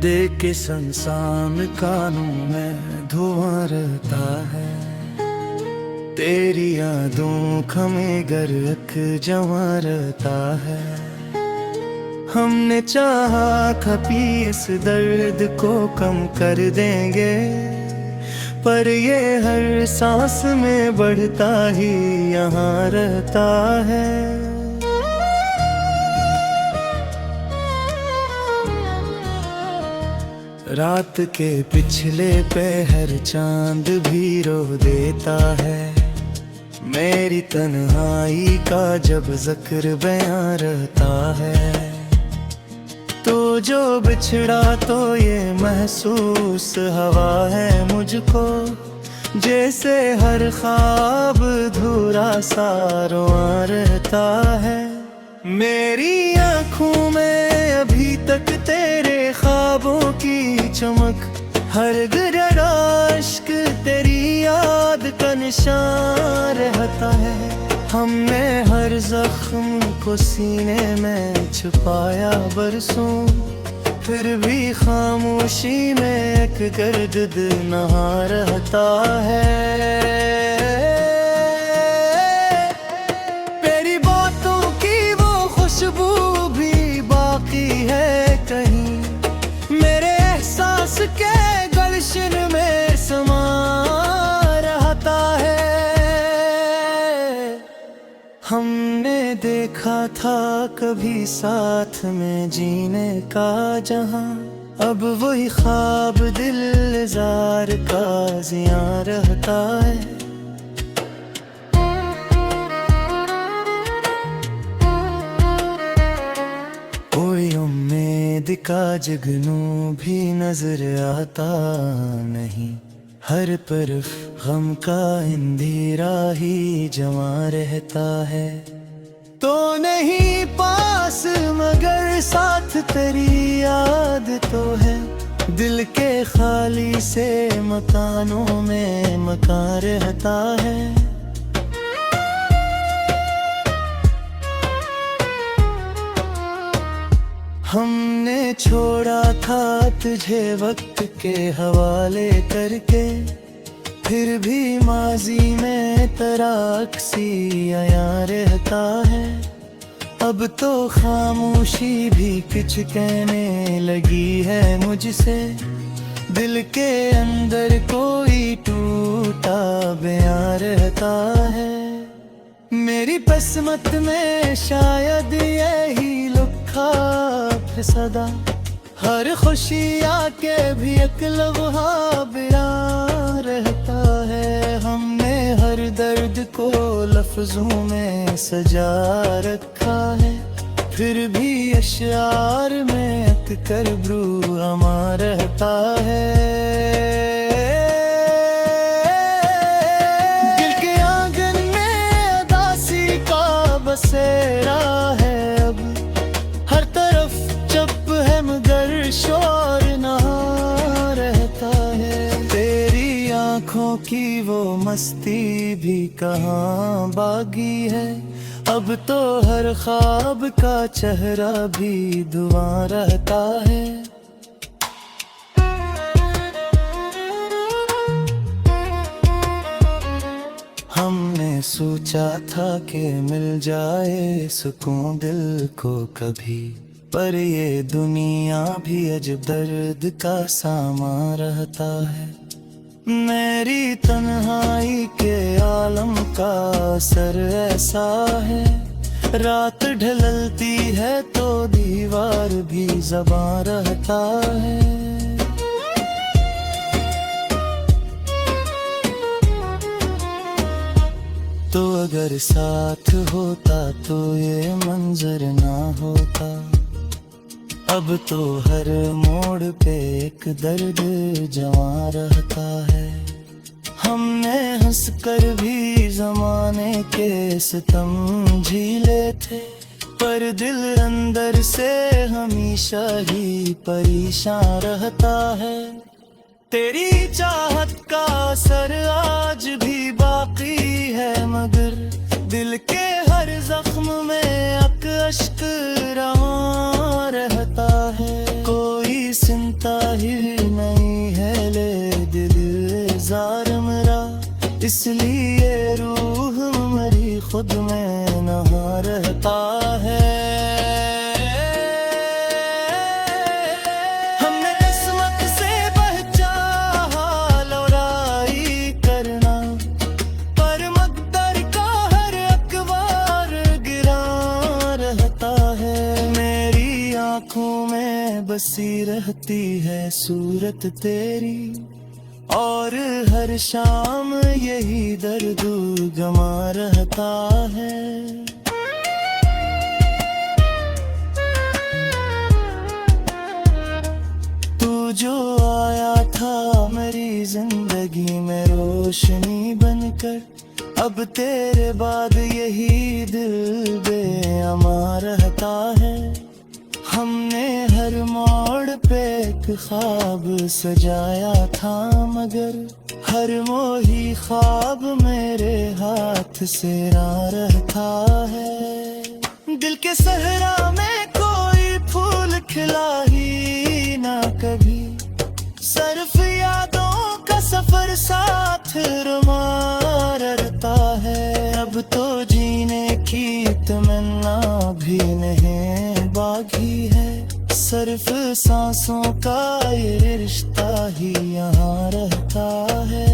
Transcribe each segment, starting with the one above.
देख के संसान कानों में धुआं रहता है। तेरी यादों खमे गर्क जमा रहता है। हमने चाहा कभी इस दर्द को कम कर देंगे, पर ये हर सांस में बढ़ता ही यहाँ रहता है। रात के पिछले पहर चांद भी रो देता है। मेरी तन्हाई का जब जिक्र बयां रहता है, तो जो बिछड़ा तो ये महसूस हवा है मुझको, जैसे हर ख्वाब धूरा सा रुआं रहता है। मेरी आँखों में अभी तक तेरे ख्वाबों की चमक, हर गिरा इश्क तेरी याद का निशान रहता है। हमने हर जख्म को सीने में छुपाया बरसों, फिर भी खामोशी में एक गर्द नहा रहता है। तेरी बातों की वो खुशबू भी बाकी है कहीं, मेरे एहसास के गलशन में समा रहता है। हमने देखा था कभी साथ में जीने का जहां, अब वही ख्वाब दिलजार का जियां रहता है। कोई उम्मीद का जुगनू भी नजर आता नहीं, हर तरफ गम का अंधेरा ही जमा रहता है। तो नहीं पास मगर साथ तेरी याद तो है, दिल के खाली से मकानों में मकान रहता है। हमने छोड़ा था तुझे वक्त के हवाले करके, फिर भी माजी में तेरा अक्सी आया रहता है। अब तो खामोशी भी कुछ कहने लगी है मुझसे, दिल के अंदर कोई टूटा बयां रहता है। मेरी किस्मत में शायद यही लिखा है सदा, हर खुशी आके भी एक लम्हा बयां रहता है। हमने हर दर्द को लफ्जों में सजा रखा है, फिर भी अशआर में अटकर ब्रू अमा रहता है। दिल के आंगन में उदासी का बसेरा है, अब हर तरफ चुप है मगर शोर ना रहता है। तेरी आँखों की वो मस्ती भी कहाँ बागी है, अब तो हर ख्वाब का चेहरा भी धुआं रहता है। हमने सोचा था कि मिल जाए सुकून दिल को कभी, पर ये दुनिया भी अजब दर्द का सामा रहता है। मेरी तन्हाई के आलम का असर ऐसा है, रात ढलती है तो दीवार भी ज़बां रहता है। तो अगर साथ होता तो ये मंजर ना होता, अब तो हर मोड़ पे एक दर्द जमा रहता है। हमने हंसकर भी जमाने के सितम झीले थे, पर दिल अंदर से हमेशा ही परेशान रहता है। तेरी चाहत का असर आज भी बाकी है, मगर दिल के हर जख्म में अक अश्क रवा रहता है। कोई चिंता जाहिर नहीं है ले दिल जार मेरा, इसलिए रूह मेरी खुद में नहा रहता है। हमने किस्मत से पहचाना लौराई करना, पर मकदर का हर अखबार गिरा रहता है। मेरी आंखों में बसी रहती है सूरत तेरी, और हर शाम यही दर्द गमा रहता है। तू जो आया था मेरी जिंदगी में रोशनी बनकर, अब तेरे बाद यही दिल बेअमा रहता है। हमने हर मोड़ पे एक ख्वाब सजाया था, मगर हर मोही ख्वाब मेरे हाथ से ना रहता है। दिल के सहरा में कोई फूल खिला ही ना कभी, सिर्फ यादों का सफर साथ रुमा रहता है। अब तो जीने की तमन्ना भी नहीं बाकी है, सिर्फ सांसों का ये रिश्ता ही यहाँ रहता है।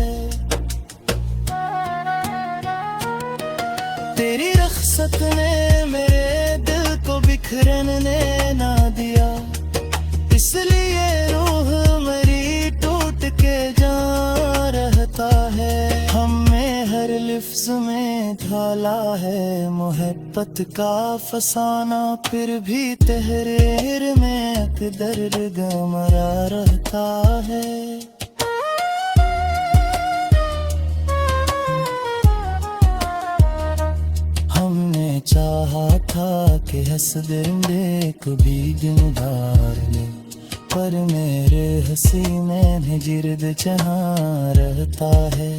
तेरी रख्सत ने मेरे दिल को बिखरने ना दिया, इसलिए रूह मेरी टूट के जा रहता है। हमें हर लिफ्ज़ में ढाला है मोहब्बत का फसाना, फिर भी तहरीर में एक दर्द गमरा रहता है। हमने चाहा था कि हंस दे कभी दिलदार ले, पर मेरे हंसी में जिर्द जहाँ रहता है।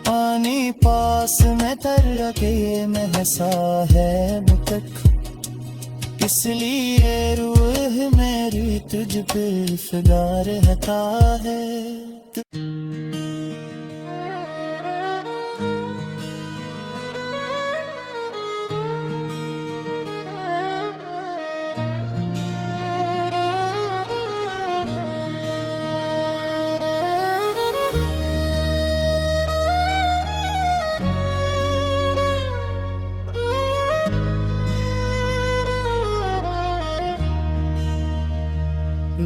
पानी पास में तर के मैं हंसा है अब तक, इसलिए रूह मेरी तुझ पे फिदा रहता है।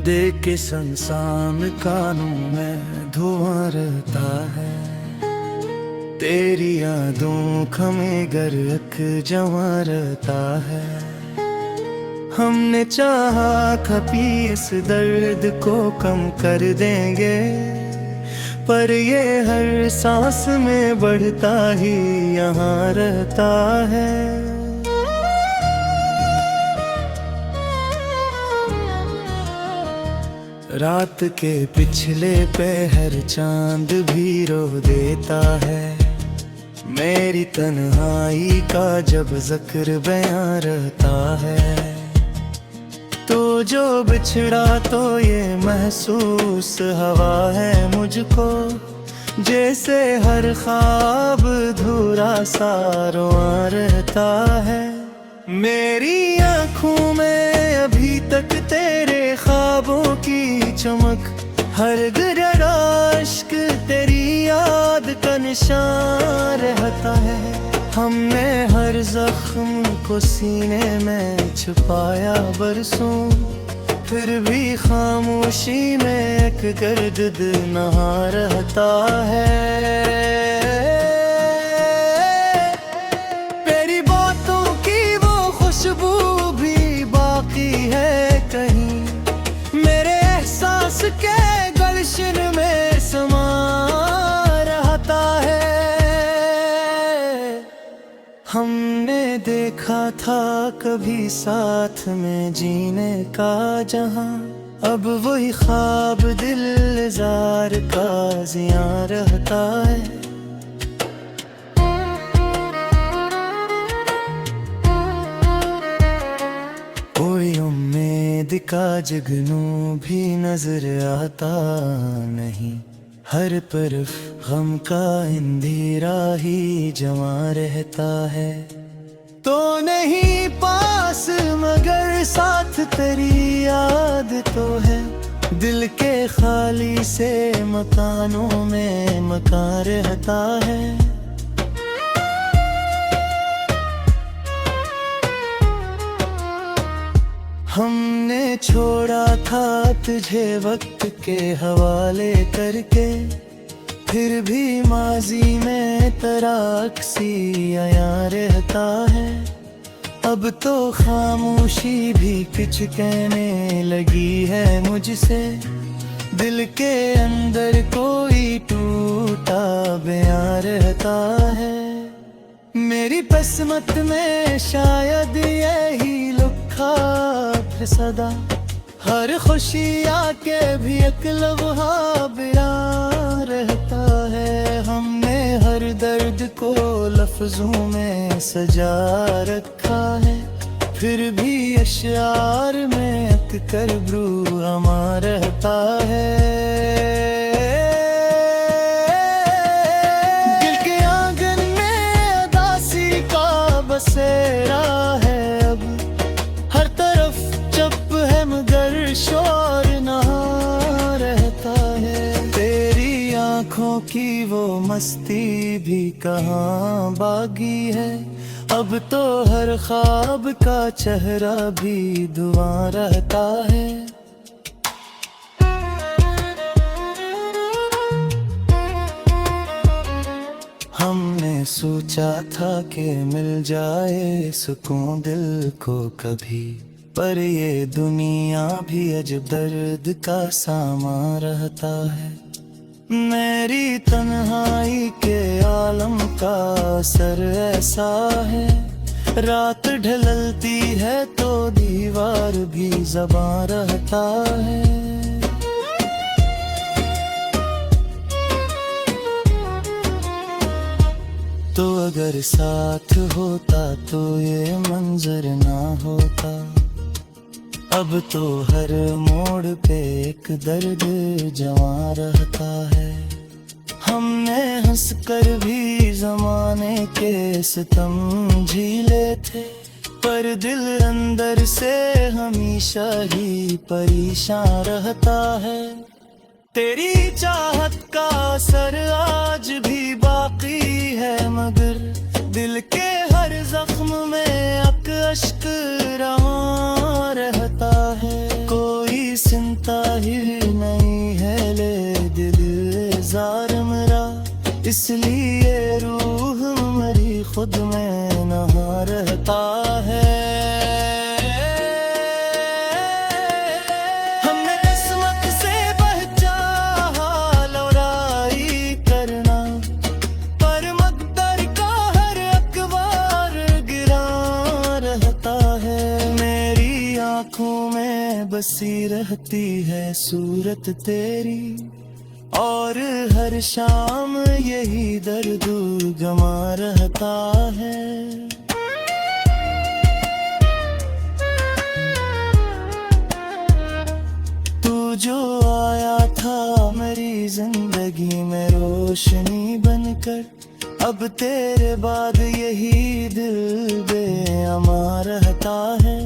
देख के संसार कानों में धुआं रहता है, तेरी यादों खमे गर्क जमा रहता है। हमने चाहा कभी इस दर्द को कम कर देंगे, पर ये हर सांस में बढ़ता ही यहाँ रहता है। रात के पिछले पहर चांद भी रो देता है, मेरी तन्हाई का जब जिक्र बयां रहता है। तो जो बिछड़ा तो ये महसूस हवा है मुझको, जैसे हर ख्वाब धूरा सा रोआ रहता है। मेरी आँखों में अभी तक तेरे ख्वाबों की चमक, हर गिरा इश्क तेरी याद का निशान रहता है। हमने हर जख्म को सीने में छुपाया बरसों, फिर भी खामोशी में एक गर्द नहा रहता है। तेरी बातों की वो खुशबू भी बाकी है कहीं, मेरे एहसास के गलशन में समा रहता है। हमने देखा था कभी साथ में जीने का जहां, अब वही ख्वाब दिल जार का जियां रहता है। कोई उम्मीद दिखा जुगनू भी नजर आता नहीं, हर तरफ गम का अंधेरा ही जमा रहता है। तो नहीं पास मगर साथ तेरी याद तो है, दिल के खाली से मकानों में मकान रहता है। हमने छोड़ा था तुझे वक्त के हवाले करके, फिर भी माजी में तेरा अक्सी आया रहता है। अब तो खामोशी भी कुछ कहने लगी है मुझसे, दिल के अंदर कोई टूटा बयां रहता है। मेरी किस्मत में शायद यही लिखा है सदा, हर खुशी आके भी एक लम्हा बयां रहता है। हमने हर दर्द को लफ्जों में सजा रखा है, फिर भी अशआर में अक्कर ब्रू अमा रहता है। दिल के आंगन में उदासी का बसेरा है अब, हर तरफ चुप है मगर शोर ना रहता है। तेरी आँखों की वो मस्ती भी कहाँ बागी है, अब तो हर ख्वाब का चेहरा भी धुआं रहता है। हमने सोचा था कि मिल जाए सुकून दिल को कभी, पर ये दुनिया भी अजब दर्द का सामा रहता है। मेरी तन्हाई के आलम का असर ऐसा है, रात ढलती है तो दीवार भी ज़बां रहता है। तो अगर साथ होता तो ये मंजर ना होता, अब तो हर मोड़ पे एक दर्द जवां रहता है। हमने हंसकर भी जमाने के सितम झेले थे, पर दिल अंदर से हमेशा ही परेशान रहता है। तेरी चाहत का असर आज भी बाकी है, मगर दिल के हर जख्म में अश्क रवां रहता है। कोई चिंता ही नहीं है ले दिल जार मेरा, इसलिए रूह मेरी खुद में नहा रहता है। आँखों में बसी रहती है सूरत तेरी, और हर शाम यही दर्द गमा रहता है। तू जो आया था मेरी जिंदगी में रोशनी बनकर, अब तेरे बाद यही दिल बेअमा रहता है।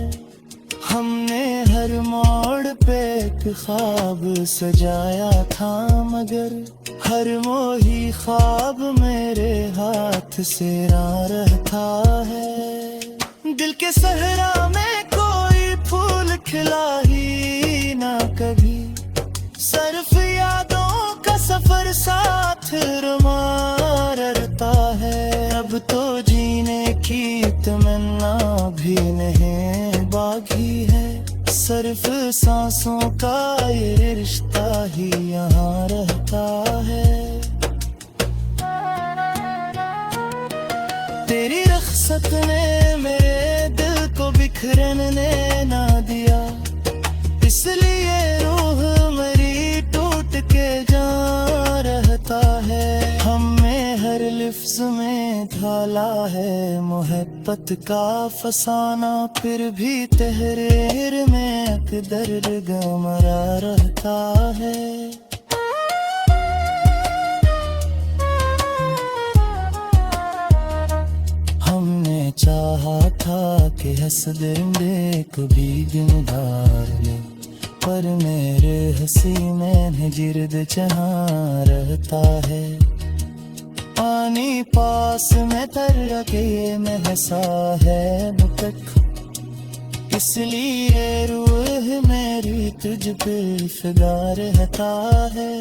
हमने हर मोड़ पे एक ख्वाब सजाया था, मगर हर मोही ख्वाब मेरे हाथ से ना रहता है। दिल के सहरा में कोई फूल खिला ही ना कभी, सिर्फ यादों का सफर साथ रुमा रहता है। अब तो जीने की तमन्ना भी नहीं बाकी है, सिर्फ सांसों का ये रिश्ता ही यहाँ रहता है। तेरी रख्सत ने मेरे दिल को बिखरने ना दिया, इसलिए रूह मेरी टूट के जा रहता है। हमें हर लिफ्ज़ में ढाला है मोहब्बत का फसाना, फिर भी तहरीर में अकदर गमरा रहता है। हमने चाहा था कि हंस देंगे कभी दिनदार में, पर मेरे हंसी में जिर्द जहाँ रहता है। पानी पास में तर के में हंसा है अब तक, इसलिए रूह मेरी तुझ पे फिदा रहता है।